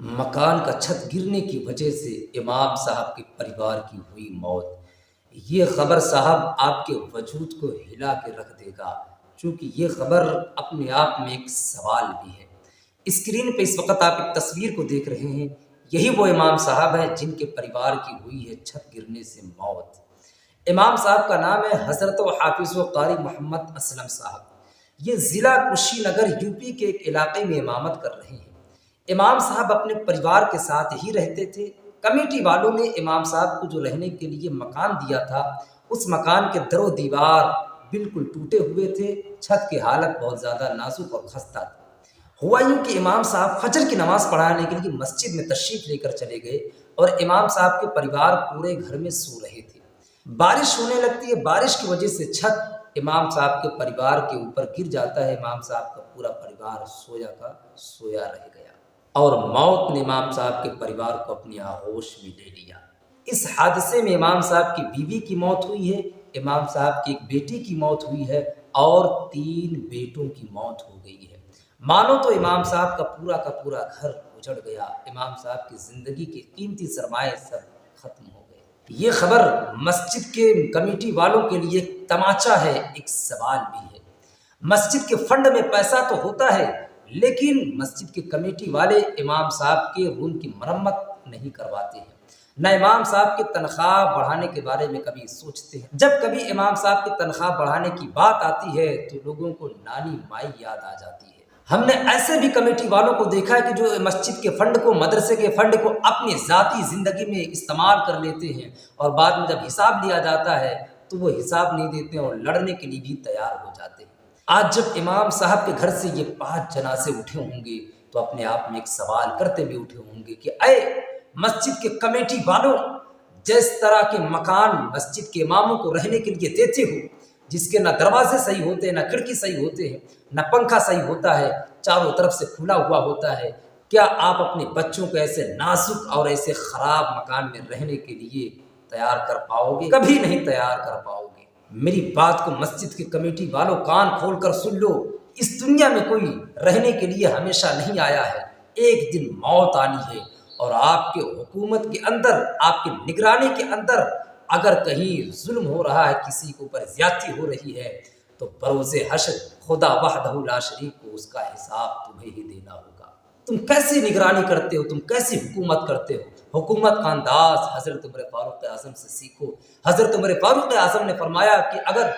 مکان کا چھت گرنے کی وجہ سے امام صاحب کے پریوار کی ہوئی موت۔ یہ خبر صاحب آپ کے وجود کو ہلا کے رکھ دے گا، چونکہ یہ خبر اپنے آپ میں ایک سوال بھی ہے۔ اسکرین پہ اس وقت آپ ایک تصویر کو دیکھ رہے ہیں، یہی وہ امام صاحب ہیں جن کے پریوار کی ہوئی ہے چھت گرنے سے موت۔ امام صاحب کا نام ہے حضرت و حافظ و قاری محمد اسلم صاحب۔ یہ ضلع کشی نگر یوپی کے ایک علاقے میں امامت کر رہے ہیں۔ امام صاحب اپنے پریوار کے ساتھ ہی رہتے تھے۔ کمیٹی والوں نے امام صاحب کو جو رہنے کے لیے مکان دیا تھا، اس مکان کے در و دیوار بالکل ٹوٹے ہوئے تھے، چھت کی حالت بہت زیادہ نازک اور خستہ تھی۔ ہوا یوں کہ امام صاحب فجر کی نماز پڑھانے کے لیے مسجد میں تشریف لے کر چلے گئے اور امام صاحب کے پریوار پورے گھر میں سو رہے تھے۔ بارش ہونے لگتی ہے، بارش کی وجہ سے چھت امام صاحب کے پریوار کے اوپر گر جاتا ہے۔ امام صاحب کا پورا پریوار سویا کا سویا رہ گیا اور موت نے امام صاحب کے پریوار کو اپنی آغوش میں لے لیا۔ اس حادثے میں امام صاحب کی بیوی کی موت ہوئی ہے، امام صاحب کی ایک بیٹی کی موت ہوئی ہے اور 3 بیٹوں کی موت ہو گئی ہے۔ مانو تو امام صاحب کا پورا گھر اجڑ گیا، امام صاحب کی زندگی کے قیمتی سرمایے سب ختم ہو گئے۔ یہ خبر مسجد کے کمیٹی والوں کے لیے ایک تماچا ہے، ایک سوال بھی ہے۔ مسجد کے فنڈ میں پیسہ تو ہوتا ہے، لیکن مسجد کے کمیٹی والے امام صاحب کے روم کی مرمت نہیں کرواتے ہیں، نہ امام صاحب کی تنخواہ بڑھانے کے بارے میں کبھی سوچتے ہیں۔ جب کبھی امام صاحب کی تنخواہ بڑھانے کی بات آتی ہے تو لوگوں کو نانی مائی یاد آ جاتی ہے۔ ہم نے ایسے بھی کمیٹی والوں کو دیکھا ہے کہ جو مسجد کے فنڈ کو، مدرسے کے فنڈ کو اپنی ذاتی زندگی میں استعمال کر لیتے ہیں اور بعد میں جب حساب لیا جاتا ہے تو وہ حساب نہیں دیتے اور لڑنے کے لیے بھی تیار ہو جاتے ہیں۔ آج جب امام صاحب کے گھر سے یہ 5 جنازے اٹھے ہوں گے تو اپنے آپ میں ایک سوال کرتے بھی اٹھے ہوں گے کہ اے مسجد کے کمیٹی والوں، جس طرح کے مکان مسجد کے اماموں کو رہنے کے لیے دیتے ہو، جس کے نہ دروازے صحیح ہوتے ہیں، نہ کھڑکی صحیح ہوتے ہیں، نہ پنکھا صحیح ہوتا ہے، چاروں طرف سے کھلا ہوا ہوتا ہے، کیا آپ اپنے بچوں کو ایسے نازک اور ایسے خراب مکان میں رہنے کے لیے تیار کر پاؤ گے؟ کبھی نہیں تیار کر پاؤ گے۔ میری بات کو مسجد کی کمیٹی والوں کان کھول کر سن لو، اس دنیا میں کوئی رہنے کے لیے ہمیشہ نہیں آیا ہے، ایک دن موت آنی ہے اور آپ کے حکومت کے اندر، آپ کی نگرانی کے اندر اگر کہیں ظلم ہو رہا ہے، کسی کے اوپر زیادتی ہو رہی ہے تو بروز حشر خدا وحدہ لا شریک کو اس کا حساب تمہیں ہی دینا ہوگا۔ تم کیسی نگرانی کرتے ہو، تم کیسی حکومت کرتے ہو؟ حکومت کا انداز حضرت عمر فاروق اعظم سے سیکھو۔ حضرت عمر فاروق اعظم نے فرمایا کہ اگر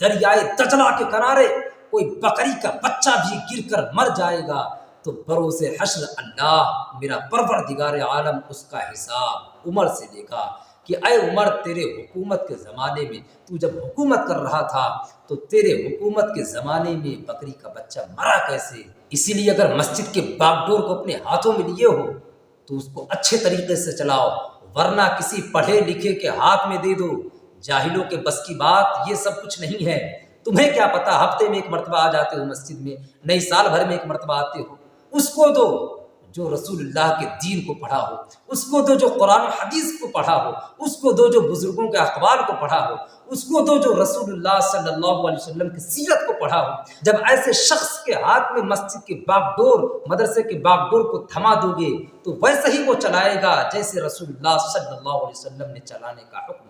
دریائے دجلہ کے کنارے کوئی بکری کا بچہ بھی گر کر مر جائے گا تو بروز حشر اللہ میرا پروردگار عالم اس کا حساب عمر سے لے گا کہ اے عمر، تیرے حکومت کے زمانے میں، تو جب حکومت کر رہا تھا تو تیرے حکومت کے زمانے میں بکری کا بچہ مرا کیسے؟ اسی لیے اگر مسجد کے باغ ڈور کو اپنے ہاتھوں میں لیے ہو تو اس کو اچھے طریقے سے چلاؤ، ورنہ کسی پڑھے لکھے کے ہاتھ میں دے دو۔ جاہلوں کے بس کی بات یہ سب کچھ نہیں ہے۔ تمہیں کیا پتا، ہفتے میں ایک مرتبہ آ جاتے ہو مسجد میں، نئی سال بھر میں ایک مرتبہ آتے ہو، اس کو دو جو رسول اللہ کے دین کو پڑھا ہو، اس کو دو جو قرآن و حدیث کو پڑھا ہو، اس کو دو جو بزرگوں کے اقوال کو پڑھا ہو، اس کو دو جو رسول اللہ صلی اللہ علیہ وسلم کی سیرت کو پڑھا ہو۔ جب ایسے شخص کے ہاتھ میں مسجد کے باغ ڈور، مدرسے کے باغ ڈور کو تھما دو گے تو ویسے ہی وہ چلائے گا جیسے رسول اللہ صلی اللہ علیہ وسلم نے چلانے کا حکم